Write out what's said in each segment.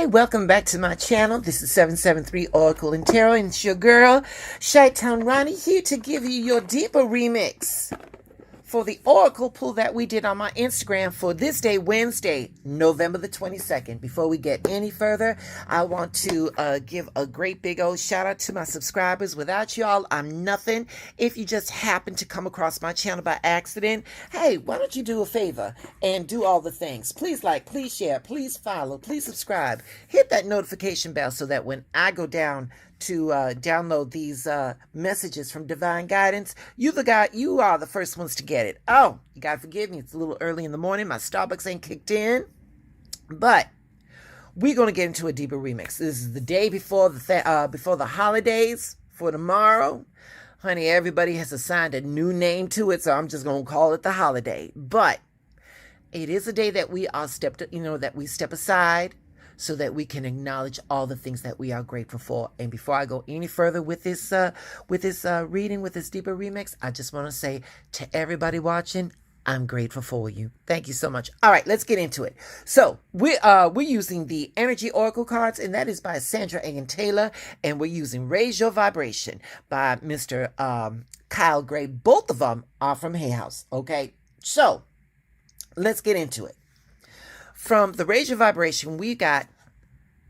Hey, welcome back to my channel. This is 773 Oracle and Tarot, and it's your girl, Chi-Town Ronnie, here to give you your deeper remix for the Oracle pull that we did on my Instagram for this day, Wednesday, November the 22nd. Before we get any further, I want to give a great big old shout out to my subscribers. Without y'all, I'm nothing. If you just happen to come across my channel by accident, hey, why don't you do a favor and do all the things? Please like, please share, please follow, please subscribe. Hit that notification bell so that when I go down to download these messages from Divine Guidance, you are the first ones to get it. Oh, you gotta forgive me, it's a little early in the morning. My Starbucks ain't kicked in, but we're gonna get into a deeper remix. This is the day before the holidays. For tomorrow, honey, everybody has assigned a new name to it, so I'm just gonna call it the holiday. But it is a day that we are step aside so that we can acknowledge all the things that we are grateful for. And before I go any further with this reading, with this deeper remix, I just want to say to everybody watching, I'm grateful for you. Thank you so much. All right, let's get into it. So we're using the Energy Oracle cards, and that is by Sandra Anne Taylor, and we're using Raise Your Vibration by Mr. Kyle Gray. Both of them are from Hay House. Okay, so let's get into it. From the Raise Your Vibration, we got,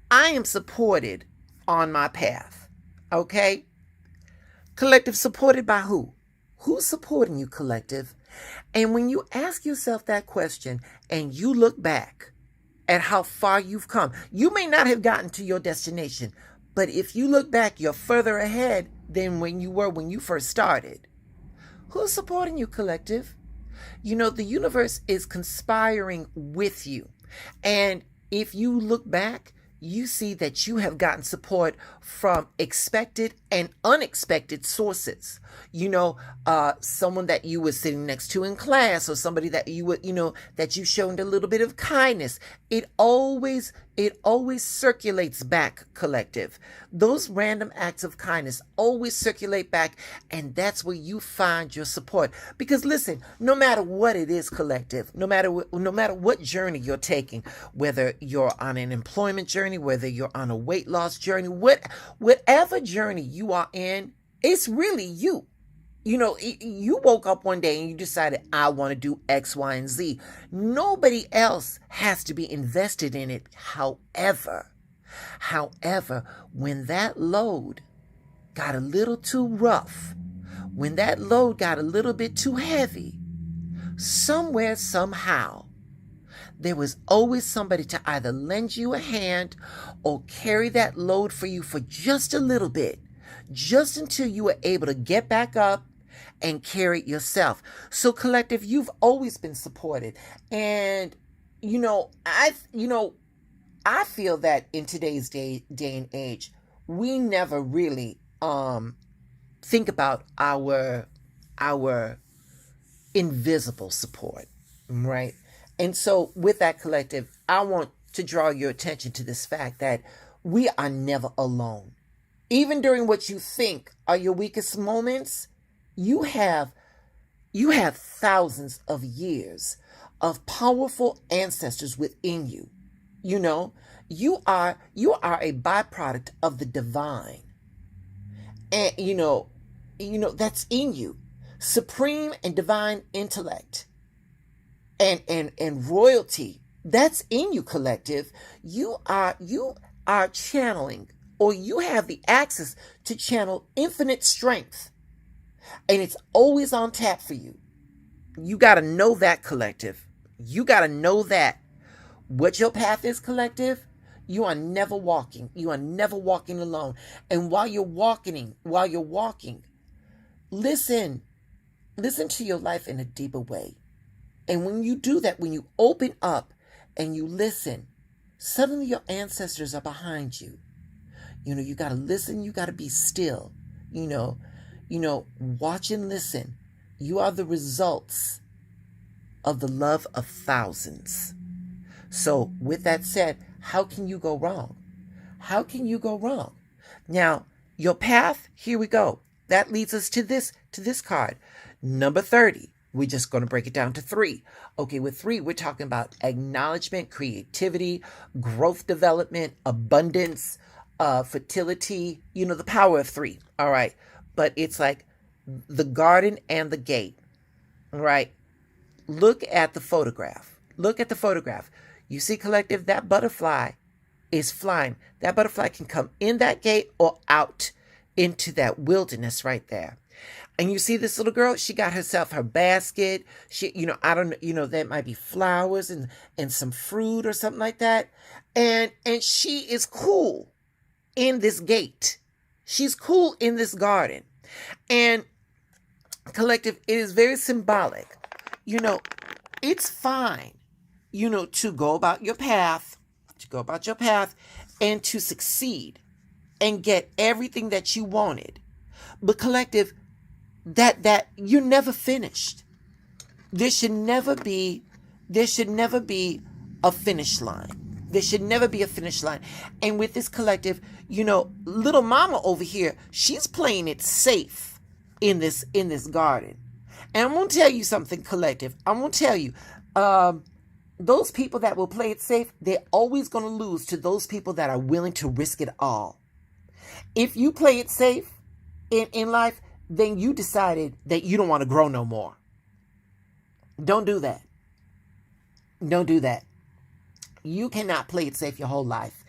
I am supported on my path. Okay? Collective, supported by who? Who's supporting you, collective? And when you ask yourself that question and you look back at how far you've come, you may not have gotten to your destination, but if you look back, you're further ahead than when you were when you first started. Who's supporting you, collective? You know, the universe is conspiring with you. And if you look back, you see that you have gotten support from expected and unexpected sources. You know, someone that you were sitting next to in class, or somebody that you would, that you showed a little bit of kindness. It always circulates back, collective. Those random acts of kindness always circulate back, and that's where you find your support. Because listen, no matter what it is, collective, no matter what journey you're taking, whether you're on an employment journey, whether you're on a weight loss journey, whatever journey you are in, it's really you. You know, you woke up one day and you decided, I want to do X, Y, and Z. Nobody else has to be invested in it. However, when that load got a little too rough, when that load got a little bit too heavy, somewhere, somehow, there was always somebody to either lend you a hand or carry that load for you for just a little bit, just until you were able to get back up and carry it yourself. So, collective, you've always been supported. And I feel that in today's day and age, we never really think about our invisible support, right? And so with that, collective, I want to draw your attention to this fact that we are never alone. Even during what you think are your weakest moments, you have thousands of years of powerful ancestors within you. You know, you are a byproduct of the divine. And that's in you. Supreme and divine intellect and royalty, that's in you, collective. You are channeling, or you have the access to channel infinite strength. And it's always on tap for you. You got to know that, collective. You got to know that. What your path is, collective, you are never walking. You are never walking alone. And while you're walking, listen to your life in a deeper way. And when you do that, when you open up and you listen, suddenly your ancestors are behind you. You got to listen. You got to be still. Watch and listen. You are the results of the love of thousands. So with that said, how can you go wrong? How can you go wrong? Now, your path, here we go. That leads us to this card. Number 30. We're just going to break it down to 3. Okay, with 3, we're talking about acknowledgement, creativity, growth development, abundance, fertility, the power of 3. All right. But it's like the garden and the gate. All right. Look at the photograph. Look at the photograph. You see, collective, that butterfly is flying. That butterfly can come in that gate or out into that wilderness right there. And you see this little girl, she got herself her basket. She, I don't know, that might be flowers and some fruit or something like that. And she is cool in this gate. She's cool in this garden. And collective, it is very symbolic. It's fine, to go about your path, and to succeed and get everything that you wanted. But collective, that you're never finished. There should never be a finish line. There should never be a finish line. And with this collective, little mama over here, she's playing it safe in this garden. And I'm going to tell you something, collective. I'm going to tell you, those people that will play it safe, they're always going to lose to those people that are willing to risk it all. If you play it safe in life, then you decided that you don't want to grow no more. Don't do that. Don't do that. You cannot play it safe your whole life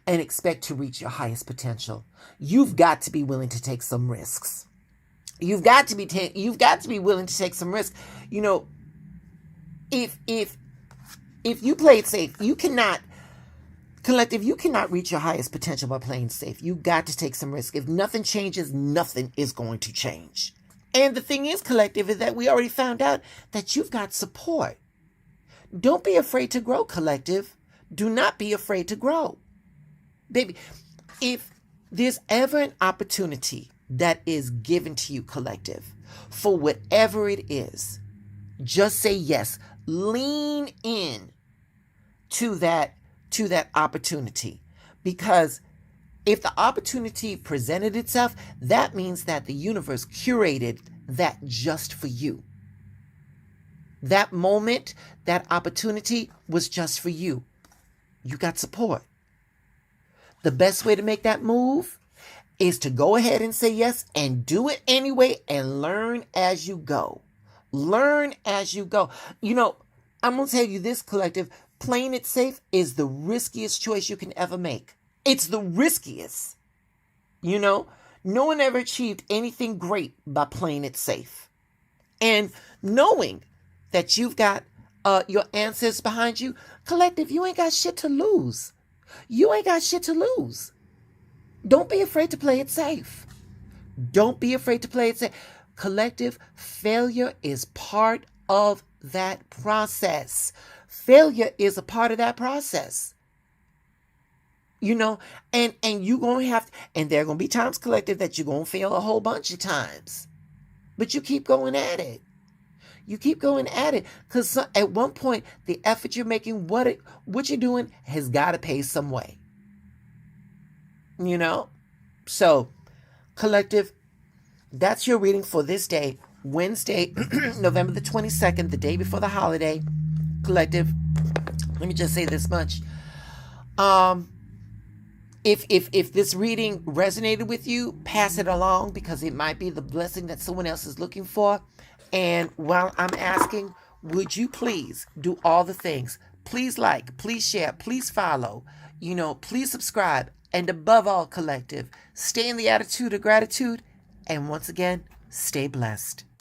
and expect to reach your highest potential. You've got to be willing to take some risks. You've got to be willing to take some risks. If you play it safe, you cannot reach your highest potential by playing safe. You got to take some risk. If nothing changes, nothing is going to change. And the thing is, collective, is that we already found out that you've got support. Don't be afraid to grow, collective. Do not be afraid to grow. Baby, if there's ever an opportunity that is given to you, collective, for whatever it is, just say yes. Lean in to that opportunity. Because if the opportunity presented itself, that means that the universe curated that just for you. That moment, that opportunity was just for you. You got support. The best way to make that move is to go ahead and say yes and do it anyway and learn as you go. Learn as you go. I'm going to tell you this, collective. Playing it safe is the riskiest choice you can ever make. It's the riskiest. No one ever achieved anything great by playing it safe. And knowing that you've got your ancestors behind you, collective, you ain't got shit to lose. You ain't got shit to lose. Don't be afraid to play it safe. Don't be afraid to play it safe. Collective, failure is part of that process. Failure is a part of that process. And you're going to have to, and there are going to be times, collective, that you're going to fail a whole bunch of times. But you keep going at it. You keep going at it. Because at one point, the effort you're making, what you're doing, has got to pay some way. So, collective, that's your reading for this day, Wednesday, November the 22nd, the day before the holiday. Collective, let me just say this much. If this reading resonated with you, pass it along, because it might be the blessing that someone else is looking for. And while I'm asking, would you please do all the things? Please like, please share, please follow, please subscribe. And above all, collective, stay in the attitude of gratitude. And once again, stay blessed.